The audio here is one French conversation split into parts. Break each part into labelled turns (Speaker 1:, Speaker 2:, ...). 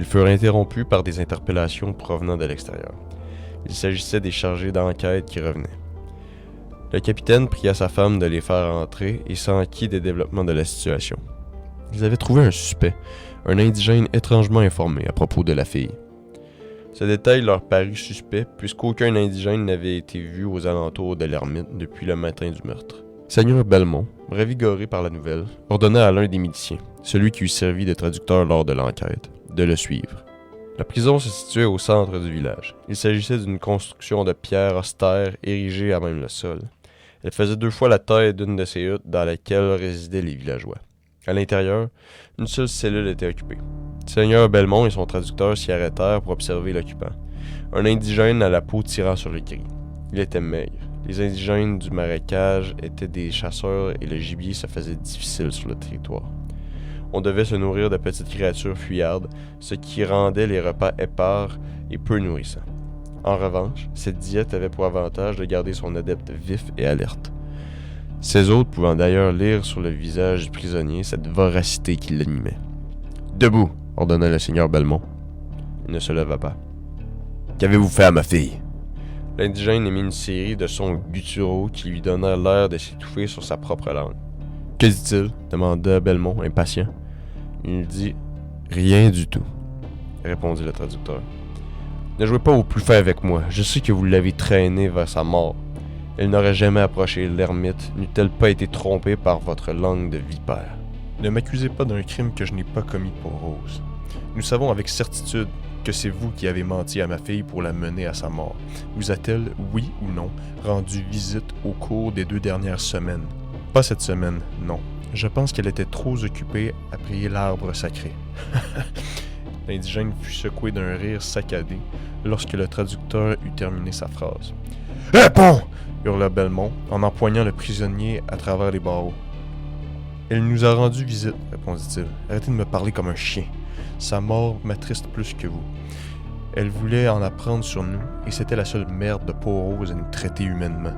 Speaker 1: Ils furent interrompus par des interpellations provenant de l'extérieur. Il s'agissait des chargés d'enquête qui revenaient. Le capitaine pria sa femme de les faire entrer et s'enquit des développements de la situation. Ils avaient trouvé un suspect, un indigène étrangement informé à propos de la fille. Ce détail leur parut suspect puisqu'aucun indigène n'avait été vu aux alentours de l'ermite depuis le matin du meurtre. Seigneur Belmont, revigoré par la nouvelle, ordonna à l'un des miliciens, celui qui eut servi de traducteur lors de l'enquête, de le suivre. La prison se situait au centre du village. Il s'agissait d'une construction de pierre austère érigée à même le sol. Elle faisait 2 fois la taille d'une de ces huttes dans laquelle résidaient les villageois. À l'intérieur, une seule cellule était occupée. Seigneur Belmont et son traducteur s'y arrêtèrent pour observer l'occupant. Un indigène à la peau tirant sur le gris. Il était maigre. Les indigènes du marécage étaient des chasseurs et le gibier se faisait difficile sur le territoire. On devait se nourrir de petites créatures fuyardes, ce qui rendait les repas épars et peu nourrissants. En revanche, cette diète avait pour avantage de garder son adepte vif et alerte. Ces autres pouvant d'ailleurs lire sur le visage du prisonnier cette voracité qui l'animait. « Debout !» ordonna le seigneur Belmont. Il ne se leva pas. « Qu'avez-vous fait à ma fille ?» L'indigène émit une série de sons gutturaux qui lui donnèrent l'air de s'étouffer sur sa propre langue. « Que dit-il » demanda Belmont, impatient. Il dit « Rien du tout », répondit le traducteur. « Ne jouez pas au plus fin avec moi, je sais que vous l'avez traînée vers sa mort. Elle n'aurait jamais approché l'ermite, n'eût-elle pas été trompée par votre langue de vipère. Ne m'accusez pas d'un crime que je n'ai pas commis pour Rose. Nous savons avec certitude que c'est vous qui avez menti à ma fille pour la mener à sa mort. Vous a-t-elle, oui ou non, rendu visite au cours des 2 dernières semaines? Pas cette semaine, non. Je pense qu'elle était trop occupée à prier l'arbre sacré. L'indigène fut secoué d'un rire saccadé lorsque le traducteur eut terminé sa phrase. « Réponds !» hurla Belmont en empoignant le prisonnier à travers les barreaux. « Elle nous a rendu visite, répondit-il. Arrêtez de me parler comme un chien. Sa mort m'attriste plus que vous. Elle voulait en apprendre sur nous, et c'était la seule merde de pauvre Rose à nous traiter humainement.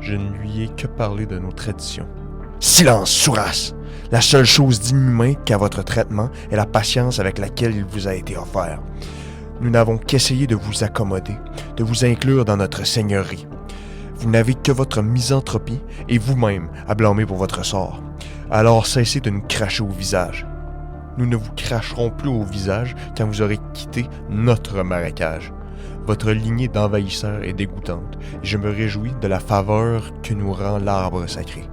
Speaker 1: Je ne lui ai que parlé de nos traditions. »« Silence, sourasse! La seule chose d'inhumain qu'à votre traitement est la patience avec laquelle il vous a été offert. Nous n'avons qu'essayé de vous accommoder, de vous inclure dans notre seigneurie. Vous n'avez que votre misanthropie et vous-même à blâmer pour votre sort. Alors cessez de nous cracher au visage. Nous ne vous cracherons plus au visage quand vous aurez quitté notre marécage. Votre lignée d'envahisseurs est dégoûtante, et je me réjouis de la faveur que nous rend l'arbre sacré.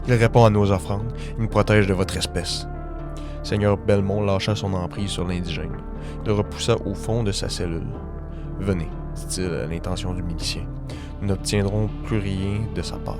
Speaker 1: Il répond à nos offrandes, il nous protège de votre espèce. » Seigneur Belmont lâcha son emprise sur l'indigène. Il le repoussa au fond de sa cellule. « Venez, dit-il à l'intention du milicien. Nous n'obtiendrons plus rien de sa part. »